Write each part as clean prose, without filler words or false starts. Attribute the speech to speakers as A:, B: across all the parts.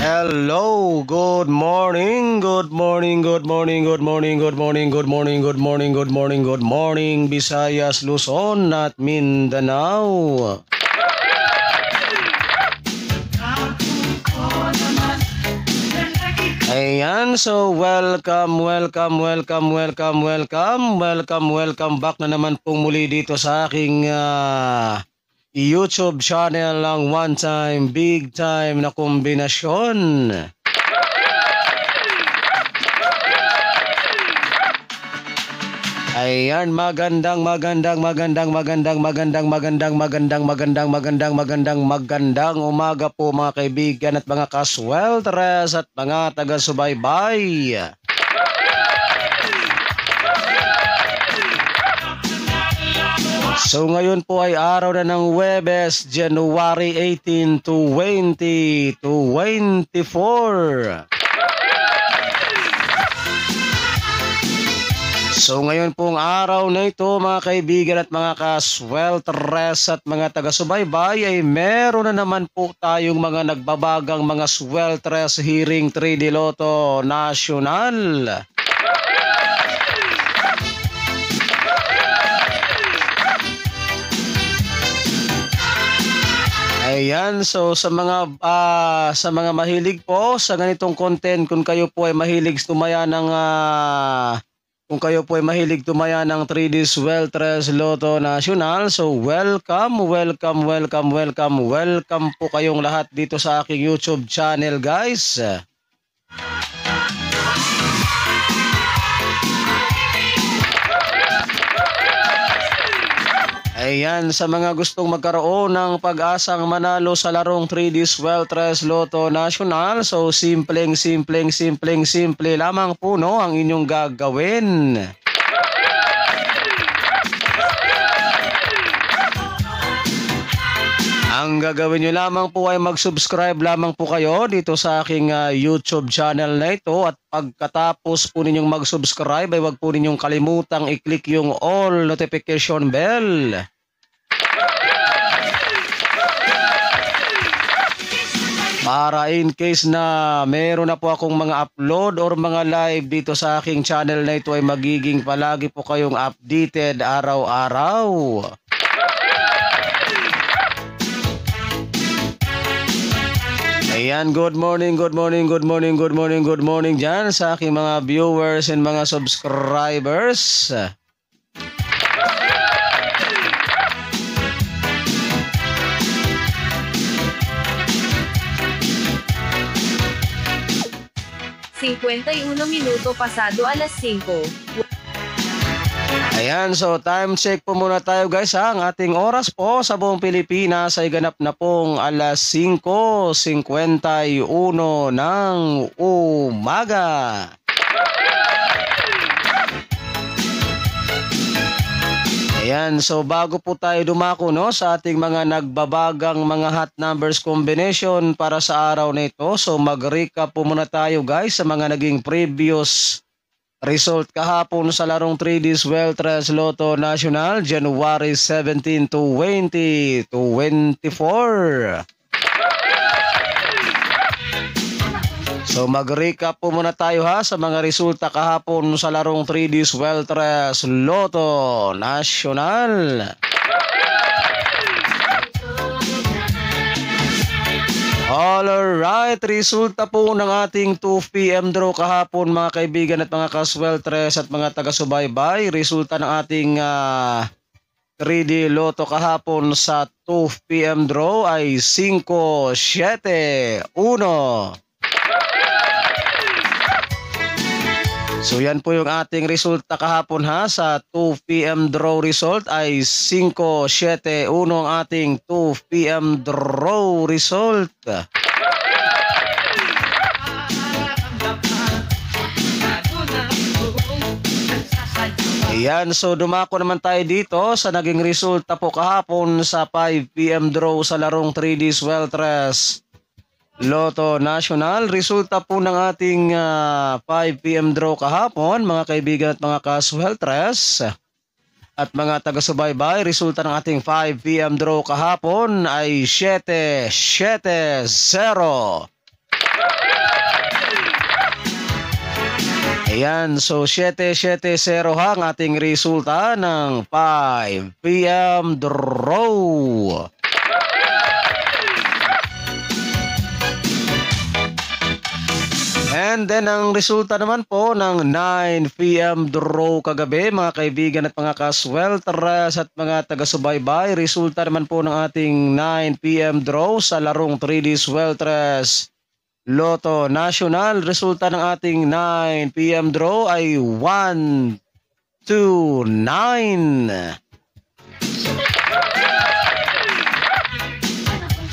A: Hello, good morning, good morning, good morning, good morning, good morning, good morning, good morning, good morning, good morning, Visayas, Luzon at Mindanao. Ayan, so welcome back na naman pong muli dito sa aking YouTube channel ng One Time, Big Time na kombinasyon. Ayan, magandang umaga po mga kaibigan at mga kasweltres at mga taga-subaybay. So ngayon po ay araw na ng Huwebes, January 18, 2024. So ngayon pong araw na ito mga kaibigan at mga kasweltres at mga taga-subaybay ay meron na naman po tayong mga nagbabagang mga sweltres hearing 3D Lotto National. Ayan, so sa mga mahilig po sa ganitong content, kung kayo po ay mahilig tumaya ng 3D Sweltres Lotto National, so welcome po kayong lahat dito sa aking YouTube channel, guys. Ayan, sa mga gustong magkaroon ng pag-asang manalo sa larong 3D Sweltres Lotto National, so simple lamang po no ang inyong gagawin. Ang gagawin nyo lamang po ay mag-subscribe lamang po kayo dito sa aking YouTube channel na ito, at pagkatapos po ninyong mag-subscribe ay huwag po ninyong kalimutang i-click yung all notification bell. Para in case na meron na po akong mga upload or mga live dito sa aking channel na ito ay magiging palagi po kayong updated araw-araw. Ayan, good morning dyan sa aking mga viewers and mga subscribers.
B: Minuto pasado alas 5.
A: Ayan, so time check po muna tayo, guys, ha? Ang ating oras po sa buong Pilipinas ay ganap na pong alas 5:51 ng umaga. Ayan, so bago po tayo dumako no sa ating mga nagbabagang mga hot numbers combination para sa araw na ito, so mag-recap po muna tayo, guys, sa mga naging previous result kahapon sa larong 3D Sweltres Lotto National, January 17 to 2024. So mag-recap po muna tayo ha sa mga resulta kahapon sa larong 3D Sweltres Lotto National. Alright, resulta po ng ating 2 PM draw kahapon mga kaibigan at mga kasweltres at mga taga-subaybay. Resulta ng ating 3D Lotto kahapon sa 2 PM draw ay 5-7-1. So yan po yung ating resulta kahapon ha sa 2 PM draw result ay 5-7-1 ang ating 2 PM draw result. Ayan, so dumako naman tayo dito sa naging resulta po kahapon sa 5 PM draw sa larong 3D Sweltres Lotto National. Resulta po ng ating 5 PM draw kahapon, mga kaibigan at mga kasweltres at mga taga-subaybay. Resulta ng ating 5 PM draw kahapon ay 7-7-0. Ayan, so 7-7-0 ha ang ating resulta ng 5 p.m. draw. And then ang resulta naman po ng 9 p.m. draw kagabi mga kaibigan at mga kaswelters at mga taga-subaybay. Resulta naman po ng ating 9 p.m. draw sa larong 3D Sweltres Lotto National. Resulta ng ating 9 p.m. draw ay 1, 2, 9.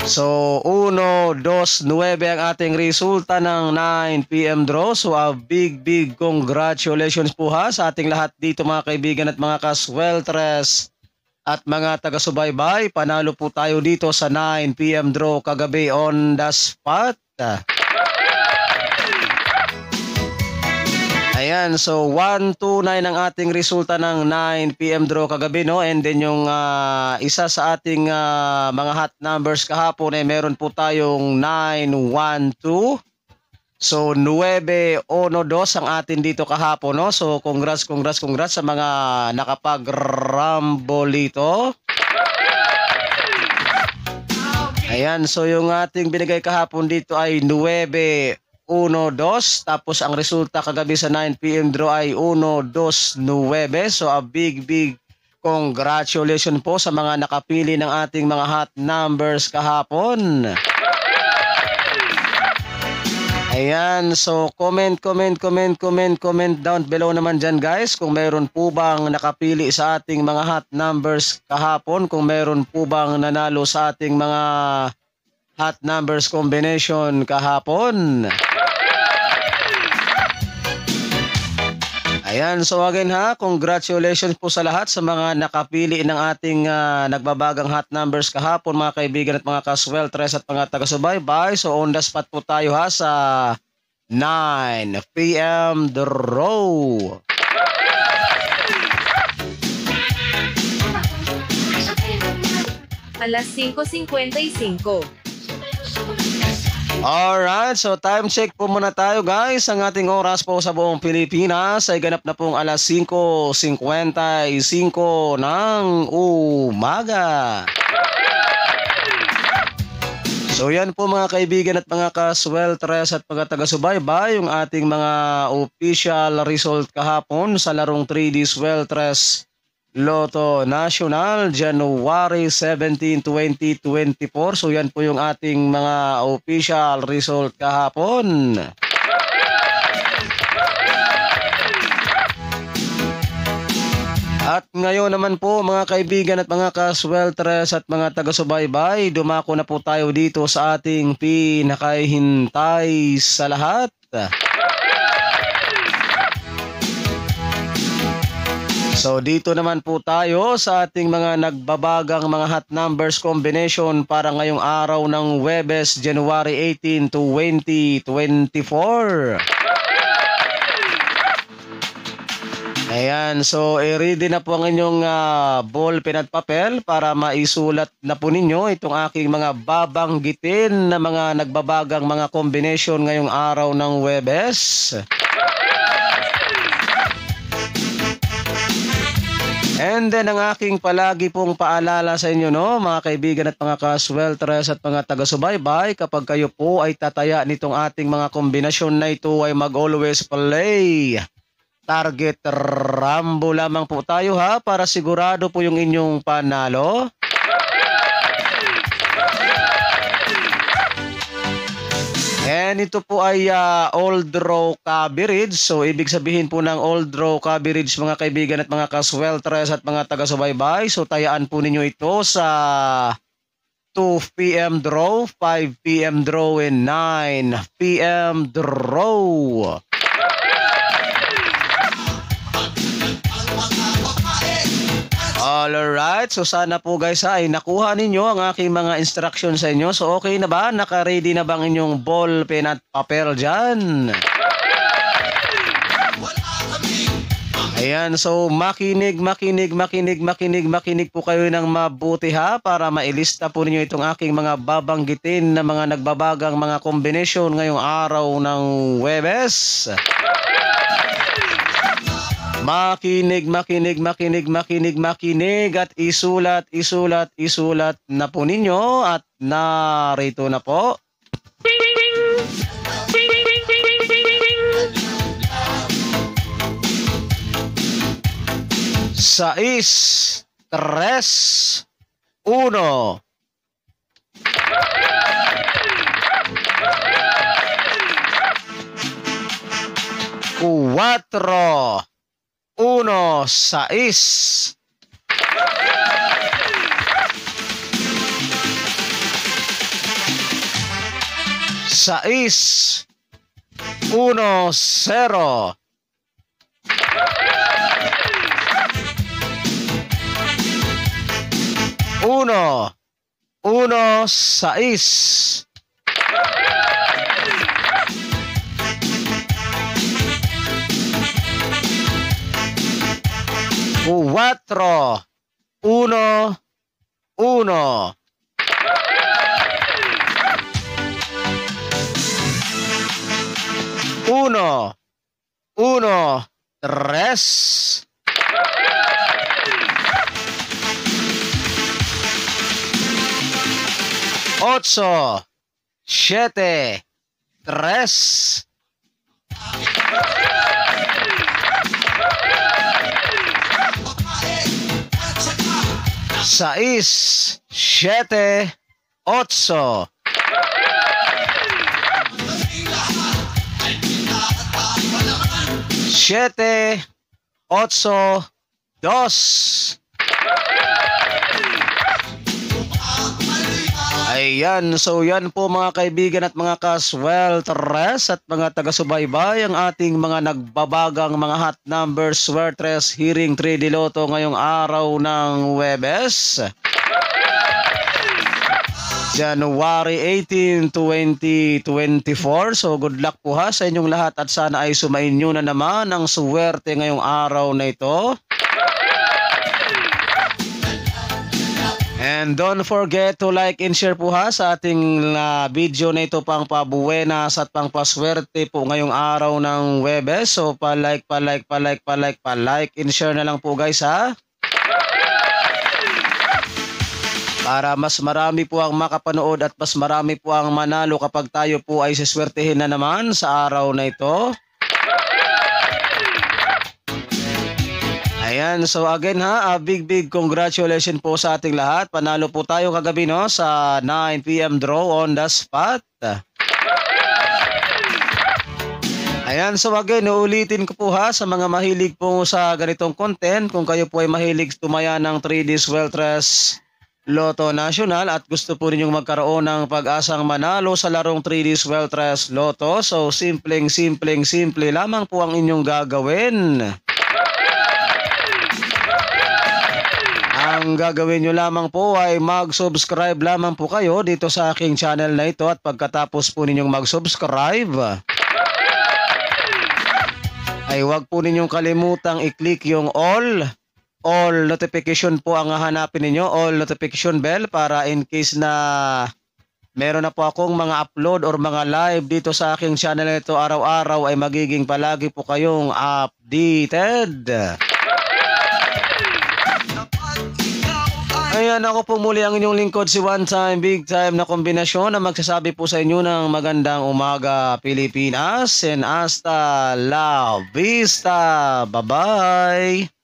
A: So, 1, 2, 9 ang ating resulta ng 9 p.m. draw. So, a big congratulations po ha sa ating lahat dito mga kaibigan at mga kasweltres at mga taga-subaybay. Panalo po tayo dito sa 9 p.m. draw kagabi on the spot. Ayan, so 1, 2, 9 ang ating resulta ng 9 p.m. draw kagabi, no? And then yung isa sa ating mga hot numbers kahapon ay meron po tayong 9, 1, 2. So 9, 1, 2 ang atin dito kahapon, no? So congrats sa mga nakapag-rumble dito. Ayan, so yung ating binigay kahapon dito ay 9, 1, 2, tapos ang resulta kagabi sa 9 p.m. draw ay 1, 2, 9. So a big congratulations po sa mga nakapili ng ating mga hot numbers kahapon. Ayan, so comment down below naman dyan guys kung meron po bang nakapili sa ating mga hot numbers kahapon, kung meron po bang nanalo sa ating mga hot numbers combination kahapon. Ayan, so again ha, congratulations po sa lahat sa mga nakapili ng ating nagbabagang hot numbers kahapon mga kaibigan at mga kasweltres at mga taga-subaybay. So on the spot po tayo ha sa 9 p.m. draw.
B: Alas 5:55.
A: Alright, so time check po muna tayo guys. Ang ating oras po sa buong Pilipinas ay ganap na pong alas 5:55 ng umaga. So yan po mga kaibigan at mga kasweltres at mga taga-subaybay, yung ating mga official result kahapon sa larong 3D Sweltres Lotto National, January 17, 2024. So yan po yung ating mga official result kahapon. At ngayon naman po mga kaibigan at mga kasweltres at mga taga-subaybay, dumako na po tayo dito sa ating pinakahintay sa lahat. So dito naman po tayo sa ating mga nagbabagang mga hot numbers combination para ngayong araw ng Huwebes, January 18, 2024. Ayan, so ready na po ang inyong ball pen at papel para maisulat na po ninyo itong aking mga babanggitin na mga nagbabagang mga combination ngayong araw ng Huwebes. And then ang aking palagi pong paalala sa inyo, no, mga kaibigan at mga kasweltres at mga taga-subaybay, kapag kayo po ay tataya nitong ating mga kombinasyon na ito ay mag-always play target rambo lamang po tayo ha, para sigurado po yung inyong panalo. And ito po ay old draw coverage. So ibig sabihin po ng old draw coverage mga kaibigan at mga kasweltres at mga taga-subaybay. So tayaan po ninyo ito sa 2 p.m. draw, 5 p.m. draw, and 9 p.m. draw. Alright, so sana po guys ay nakuha ninyo ang aking mga instructions sa inyo. So okay na ba? Naka-ready na bang inyong ball, pen at papel dyan? Ayan, so makinig po kayo ng mabuti ha para mailista po ninyo itong aking mga babanggitin na mga nagbabagang mga kombinasyon ngayong araw ng Huwebes. Makinig at isulat na po ninyo at narito na po. Sais, tres, uno. Cuatro, uno, sais. Sais, uno, cero. Uno, sais. Cuatro, uno. Uno, tres. Ocho, siete, tres. Sais, siete, ocho. Siete, ocho, dos. Ayan, so yan po mga kaibigan at mga kasweltres at mga taga-subaybay ang ating mga nagbabagang mga hot numbers swertres hearing 3D Lotto ngayong araw ng Huwebes. January 18, 2024. So good luck po ha sa inyong lahat at sana ay sumainyo na naman ang swerte ngayong araw na ito. And don't forget to like and share po ha sa ating video na ito pang pabuenas at pang paswerte po ngayong araw ng Huwebes. So pa-like and share na lang po guys ha. Para mas marami po ang makapanood at mas marami po ang manalo kapag tayo po ay siswertehin na naman sa araw na ito. Ayan, so again ha, big congratulations po sa ating lahat. Panalo po tayo kagabi no sa 9 PM draw on the spot. Ayan, so again, uulitin ko po ha sa mga mahilig po sa ganitong content. Kung kayo po ay mahilig tumaya ng 3D Sweltres Lotto National at gusto po ninyong magkaroon ng pag-asang manalo sa larong 3D Sweltres Lotto. So simple lamang po ang inyong gagawin. Ang gagawin nyo lamang po ay mag-subscribe lamang po kayo dito sa aking channel na ito at pagkatapos po ninyong mag-subscribe ay huwag po ninyong kalimutang i-click yung all notification po ang hahanapin ninyo, all notification bell para in case na meron na po akong mga upload or mga live dito sa aking channel na ito araw-araw ay magiging palagi po kayong updated. Ayan, ako po muli ang inyong lingkod si One Time Big Time na kombinasyon na magsasabi po sa inyo ng magandang umaga Pilipinas and hasta la vista. Bye-bye!